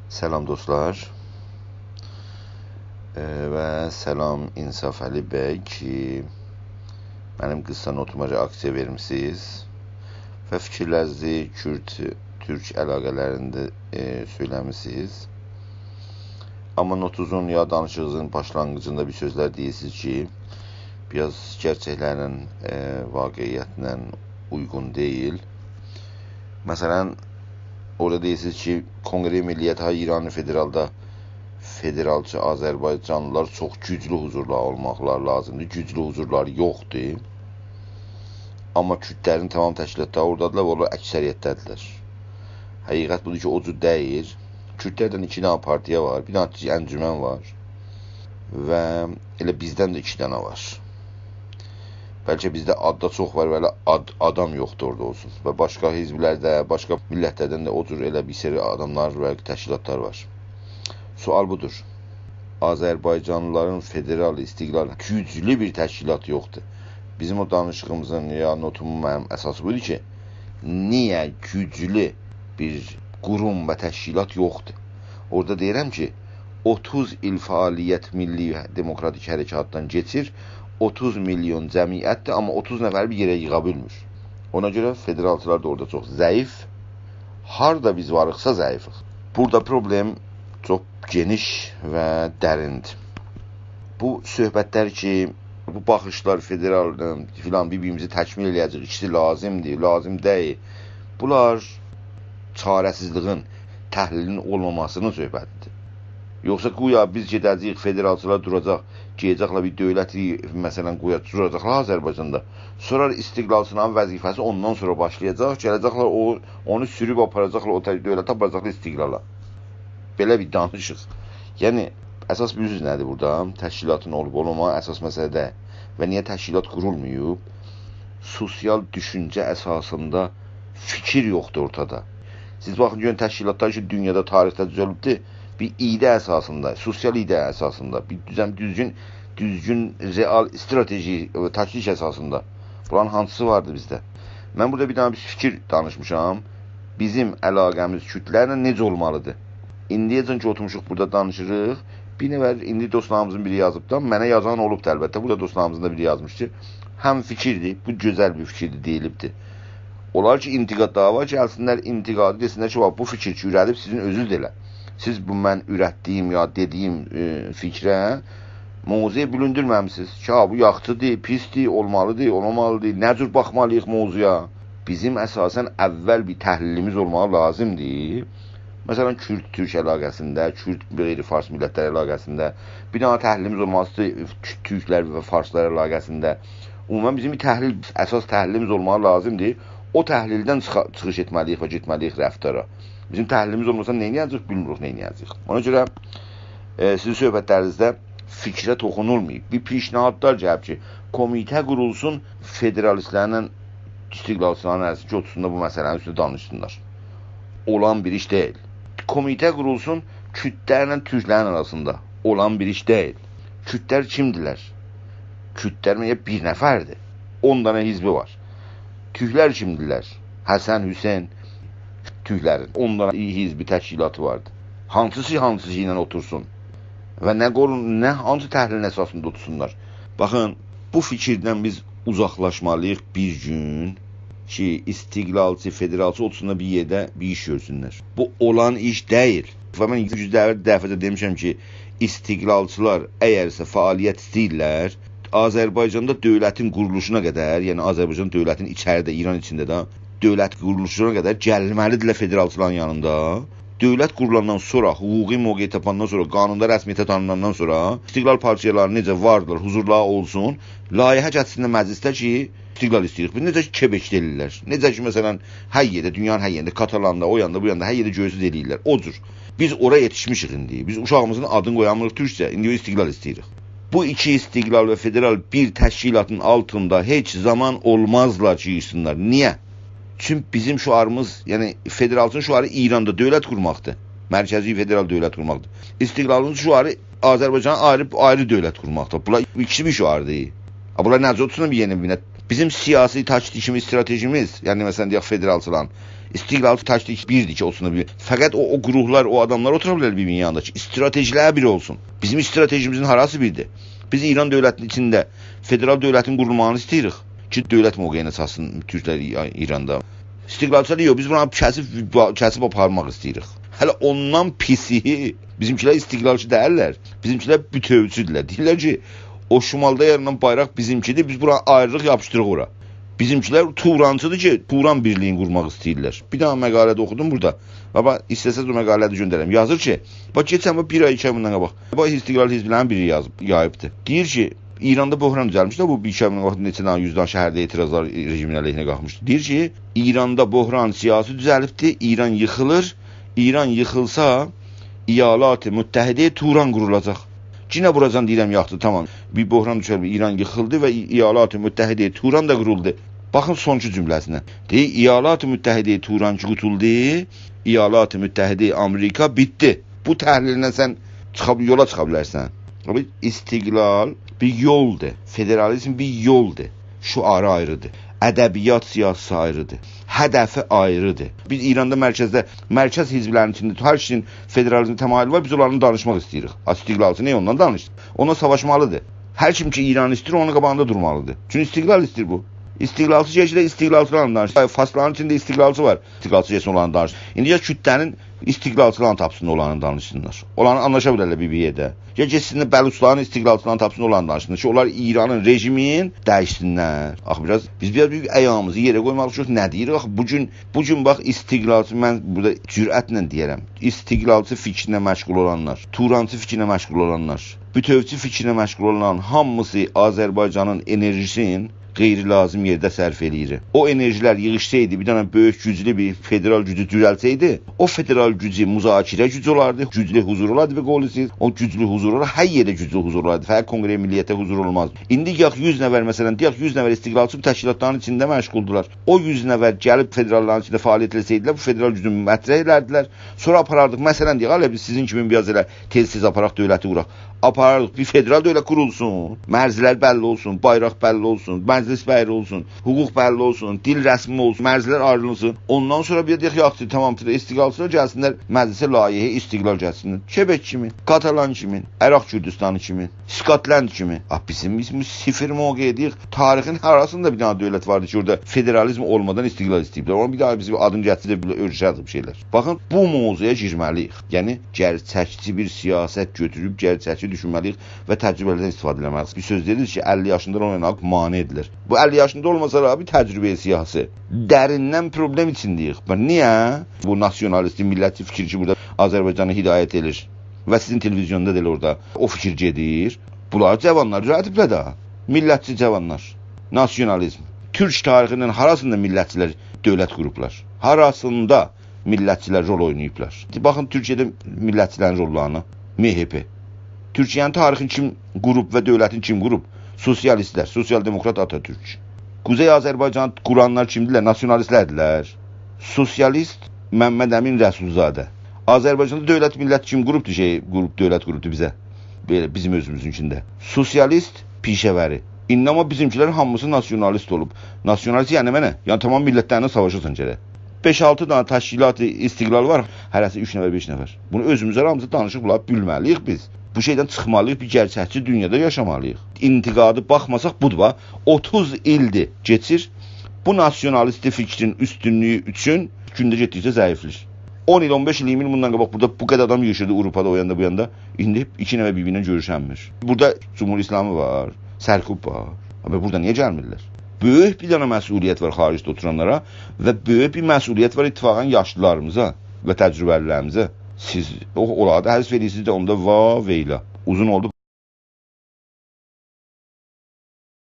Selam dostlar və salam İnsaf Əli bəy ki, mənim qısa notuma reaksiya vermisiniz və fikirlərinizi Kürt-Türk əlaqələrində söyləmisiniz. Amma notuzun ya danışığınızın başlanğıcında bir sözlər deyirsiniz ki, biraz gerçəklərlə, vaqiyyətlə uyğun deyil. Məsələn, orada deyirsiniz ki, Kongre Milliyyət Ha İran federalçı Azərbaycanlılar çox güclü huzurlar olmaqlar lazımdır. Güclü huzurlar yoxdur. Amma Kürdlərin tamam təşkilatları oradadılar və onlar əksəriyyətdədirlər. Həqiqət budur ki, o cür deyil. Kürdlərdən 2 dənə partiya var, bir dənə əncümən var və elə bizdən də 2 dənə var. Bəlkə bizdə adda çox var və elə adam yoxdur orada olsun. Və başqa hizblərdə, başqa millətlərdən də o cür elə bir seri adamlar və təşkilatlar var. Sual budur. Azərbaycanlıların federal istiqlal güclü bir təşkilat yoxdur. Bizim o danışığımızın ya notumun mənim əsası budur ki, niyə güclü bir qurum və təşkilat yoxdur? Orada deyirəm ki, 30 il fəaliyyət milli demokratik hərəkatdan keçir, 30 milyon cəmiyyətdir, amma 30 nəfər bir yerə yığa bilmir. Ona görə federalçılar da orada çox zəif, harda biz varıqsa zəifik. Burada problem çox geniş və dərindir. Bu söhbətlər ki, bu baxışlar federal filan bir-birimizi təkmil eləyəcək, ikisi lazımdır, lazım deyil. Bunlar çarəsizliğin, təhlilin olmamasının söhbətidir. Yoxsa qoya biz gedəcəyik, federalçılar duracaq, gələcəklə bir dövləti, məsələn, qoya duracaqlar Azərbaycanda. Sonra istiqlalçının vəzifəsi ondan sonra başlayacaq, gələcəklər onu sürüb aparacaqlar, o dövlətə aparacaqlar istiqlala. Belə bir danışıq. Yəni, əsas bilirsiniz nədir burada? Təşkilatın olub-olma əsas məsələdə və niyə təşkilat qurulmayıb? Sosial düşüncə əsasında fikir yoxdur ortada. Siz baxın, görün təşkilatlar ki, dünyada, tarixdə düzəlibdir, bir idə əsasında, sosial idə əsasında, bir düzgün real strateji və taktik əsasında. Bunların hansısı vardı bizdə? Mən burada bir dənə bir fikir danışmışam. Bizim əlaqəmiz Kürdlərlə necə olmalıdır? İndiyəcən ki, oturmuşuq burada danışırıq. Bir nəvər indi dostlarımızın biri yazıbdan, mənə yazan olubdur əlbəttə. Burada dostlarımızın da biri yazmışdı. Həm fikirdir, bu gözəl bir fikirdir, deyilibdir. Olar ki, intiqad dava gəlsinlər, intiqadı desinlər ki, bu fikir ki, ürədib sizin özünüz elə. Siz bu mən ürətdiyim ya dediyim fikrə mövzuya büründürməmisiniz ki, bu yaxçıdır, pisdir, olmalıdır, olmamalıdır, nə cür baxmalıyıq mövzuya? Bizim əsasən əvvəl bir təhlilimiz olmalı lazımdır. Məsələn, Kürt-Türk əlaqəsində, Kürt-Fars millətlər əlaqəsində bir dənə təhlilimiz olmalıdır, Türklər və Farslar əlaqəsində. Ümumən bizim bir əsas təhlilimiz olmalı lazımdır. O təhlildən çıxış etməliyik və getməliyik rəftara. Bizim təhlilimiz olmasa nə edəcək, bilmirik nə edəcək. Ona görə sizin söhbətlərinizdə fikrə toxunulmayıb. Bir pişnahadlar gəlib ki, komitə qurulsun, federalistlərlə istiqlalçıların arasında otursunlar bu məsələnin üstündə danışsınlar. Olan bir iş deyil. Komitə qurulsun, Kürdlərlə Türklərin arasında olan bir iş deyil. Kürdlər kimdirlər? Kürdlər bir nəfərdir. 10 dənə hizbi var. Türklər kimdirlər? Həsən, Hüseyn, Türklərin 10 dənə hizbi təşkilatı vardı. Hansısı ilə otursun və hansı təhlilin əsasında otursunlar? Baxın, bu fikirdən biz uzaqlaşmalıyıq bir gün ki, istiqlalçı, federalçı otursunlar bir yerdə bir iş görsünlər. Bu olan iş deyil. Və mən 100 dəfədə demişəm ki, istiqlalçılar əgərsə fəaliyyət istəyirlər, Azərbaycanda dövlətin quruluşuna qədər, yəni Azərbaycan dövlətin içəridə, İran içində də dövlət quruluşuna qədər gəlməlidirlər federalçıların yanında. Dövlət qurulandan sonra, hüquqi mövqe tapandan sonra, qanunda rəsmiyyətə tanınandan sonra istiqlal partiyaları necə vardılar, huzurla olsun, layihə gətirsinlər məclisdə ki, istiqlal istəyirik. Necə ki, Quebec deyirlər. Necə ki, məsələn, hər yerdə, dünyanın hər yerində, Katalanda, o yanda, bu yanda, hər yerdə göğsüz eləyirlər. O cür. Biz oraya yetişmişik indi. Biz uşağımızın adını qoyamırıq türkcə, indi istiqlal istəyirik. Bu iki istiqlal və federal bir təşkilatın altında heç zaman olmazlar ki, yiysinlər. Niyə? Çünki bizim şuarımız, yəni federalçının şuarı İranda dövlət qurmaqdır. Mərkəzi federal dövlət qurmaqdır. İstiqlalın şuarı Azərbaycana ayrı dövlət qurmaqdır. Bunlar ikisi bir şuardır. Bunlar necə otursun bir yeni Bizim siyasi taktikimiz, stratejimiz, yəni məsələn deyək federalçıların istiqlalçı taktik birdir ki, olsun da bir. Fəqət o qruplar, o adamlar otura bilər bir-birinin yanında ki, stratejiləri bir olsun. Bizim stratejimizin harası birdir? Biz İran dövlətinin içində federal dövlətin qurulmağını istəyirik ki, dövlət mövqeyinə çatsın türklər İranda. İstiqlalçılar yox, biz buna kəsib aparmaq istəyirik. Hələ ondan pisi bizimkilər istiqlalçı deyirlər. Bizimkilər bütövçüdürlər. Deyirlər ki, o şimalda yaranan bayraq bizimkidir, biz buna ayrılıq yapışdırıq ora. Bizimkilər Turancıdır ki, Turan birliğini qurmaq istəyirlər. Bir daha məqalədə oxudum burada. Baba, istəsəz o məqalədə göndərəm. Yazır ki, bax keçən bir ay 2 ay bundan qabaq. Bax istiqlal hizblərinin biri yayıbdı. Deyir ki, İranda böhran düzəlmişdi. Bu 2 ay bundan qabaq neçə dənə 100 dənə şəhərdə etirazlar rejimin əleyhinə qalxmışdı. Deyir ki, İranda böhran siyasi düzəlibdi. İran yıxılır. İran yıxılsa, İyalat-ı Müttəhidəyə Turan qurulacaq. Cine buradan deyirəm yaxdı, tamam. Bir böhran düşər, İran yıxıldı və İyalat-ı Müttəhidəyə Turan da quruldu. Baxın sonuncu cümləsinə. Deyir, İyalat-ı Müttəhidəyə Turan quruldu, İyalat-ı Müttəhidəyə Amerika bitdi. Bu təhliline sən yola çıxa bilərsən. İstiqlal bir yoldur. Federalizm bir yoldur. Şuarı ayrıdır. Ədəbiyyat siyasəti ayrıdır. Hədəfi ayrıdır. Biz İranda mərkəz hizblərinin içində hər şeyin federalizm təmayülü var. Biz onlarla danışmaq istəyirik. İstiqlalçı nə ondan danışır? Ona savaşmalıdır. Hər kim ki İran istəyir, onun qabağında durmalıdır. Çünki istiqlal istəyir bu. İstiqlalçı şeydə istiqlalçılarla danışır. Faslanın içində istiqlalçı var. İstiqlalçı şeysi olanı danışır. İndi ya kütlənin istiqlalçılarla tapsın olanı danışsınlar. Olanı anlaşa bilərlər bir yerdə. Ya geçsinlər bəluçların istiqlalçılarla tapsın olanı danışsınlar ki, onlar İranın rejimin dəyişsinlər. Axı biz biraz büyük ayağımızı yerə qoymaq üçün nə deyirik? Axı bu gün bax istiqlalçı, mən burada cürətlə deyərəm. İstiqlalçı fikrinə məşğul olanlar, Turançı fikrinə məşğul olanlar, bütövçü fikrinə məşğul olan hamısı Azərbaycanın enerjisini qeyri-lazım yerdə sərf eləyir. O enerjilər yığışsaydı, bir dənə böyük güclü bir federal gücü düzəlsəydi, o federal gücü müzakirə gücü olardı, güclü huzur olardı və qolisiz. O güclü huzur olardı, hər yerdə güclü huzur olardı. Fəqət Konqre Milliyyətə huzur olmazdı. İndi yax 100 nəfər məsələn, deyək 100 nəfər istiqlalçı təşkilatların içində məşğuldular. O 100 nəfər gəlib federalların içində fəaliyyət etsəydilər, bu federal gücünü mətrəh edərdilər. Sonra aparardıq. Məsələn deyək, hələ biz sizin kimi biraz elə tez-tez aparaq dövləti quraq. Aparardıq, bir federal dövlət qurulsun, mərzilər bəlli olsun, bayraq bəlli olsun, məclis bəlli olsun, hüquq bəlli olsun, dil rəsmi olsun, mərzilər ayrılınsın. Ondan sonra bir deyək yaxşı, tamam, istiqlalçılar gəlsinlər, məclisə layihə istiqlal gəlsinlər. Quebec kimi, Katalan kimi, Əraq Kürdistanı kimi, Skotland kimi. Bizim sıfır mövqeydik. Tarixin arasında bir dənə dövlət vardı ki, orada federalizm olmadan istiqlal istəyiblər. Ona bir daha bizim adını gətirib öyrəşərdik bir şeylər. Baxın, bu mövzuya girməliyik. Yəni gerçəkçi bir siyasət götürüb gerçəkçi düşünməliyik və təcrübələrdən istifadə etməliyik. Bir söz dedik ki, 50 yaşında oynayaq mane edilir. Bu 50 yaşında olmasa da bir təcrübəyə siyasi. Dərindən problem içindəyik. Niyə? Bu nasionalist, millətçi fikir ki, burada Azərbaycanı hidayət edir və sizin televizyonda da elə orada o fikir gedir. Bunlar cavanlar cəhdiblər də. Millətçi cavanlar. Nasionalizm. Türk tarixinin harasında millətçilər dövlət qurublar? Harasında millətçilər rol oynayıblar? Baxın Türkiyədə millətçilərin rollarına. MHP. Türkiyənin tarixini kim qurub və dövlətin kim qurub? Sosialistlər, sosial-demokrat Atatürk. Quzey Azərbaycan quranlar kimdirlər? Nasionalistlərdirlər. Sosialist Məmməd Əmin Rəsulzadə. Azərbaycanda dövlət millət kim qurubdur dövlət qurubdur bizə. Belə bizim özümüzün içində. Sosialist pişəvəri. İndi amma bizimkilərin hamısı nasionalist olub. Nasionalist yəni mənə? Yəni tamam millətlərinə savaşırsan gərək. 5-6 dənə təşkilat istiqlal var. Hərəsi 3 nəfər, 5 nəfər. Bunu özümüzə aramızda danışıq bunlar bilməliyik biz. Bu şeydən çıxmalıyıq, bir gerçəkçi dünyada yaşamalıyıq. İntiqadı baxmasaq budur. 30 ildir keçir. Bu nasionalisti fikrin üstünlüyü üçün gündə getdikcə zəiflir. 10 il, 15 il, 20 il bundan qabaq burada bu qədər adam yaşadı Avropada o yanda bu yanda. İndi 2 nəfər bir-birinə görüşənmir. Burada Cumhur İslamı var, Sərkub var. Amma burada niyə gəlmirlər? Böyük bir dənə məsuliyyət var xaricdə oturanlara və böyük bir məsuliyyət var ittifaqın yaşlılarımıza və təcrübəlilərimizə. Siz onlarda həzf edirsiniz də onda va veyla. Uzun oldu.